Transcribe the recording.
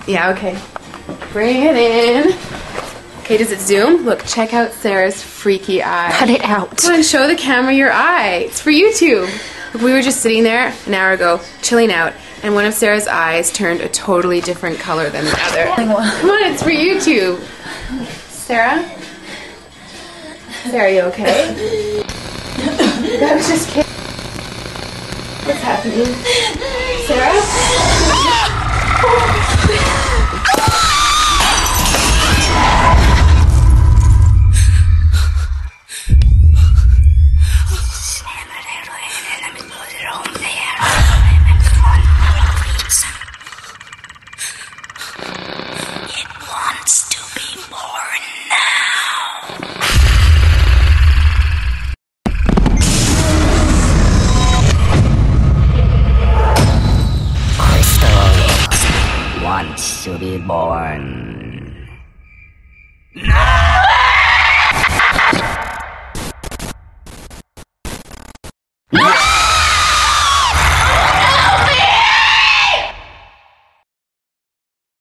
Yeah, okay. Bring it in. Okay, does it zoom? Look, check out Sarah's freaky eye. Cut it out. Come on, show the camera your eye. It's for YouTube. Look, we were just sitting there an hour ago, chilling out, and one of Sarah's eyes turned a totally different color than the other. Come on, it's for YouTube. Sarah? Sarah, are you okay? That was just kidding. What's happening? Sarah? It wants to be born now. Crystal wants to be born. No!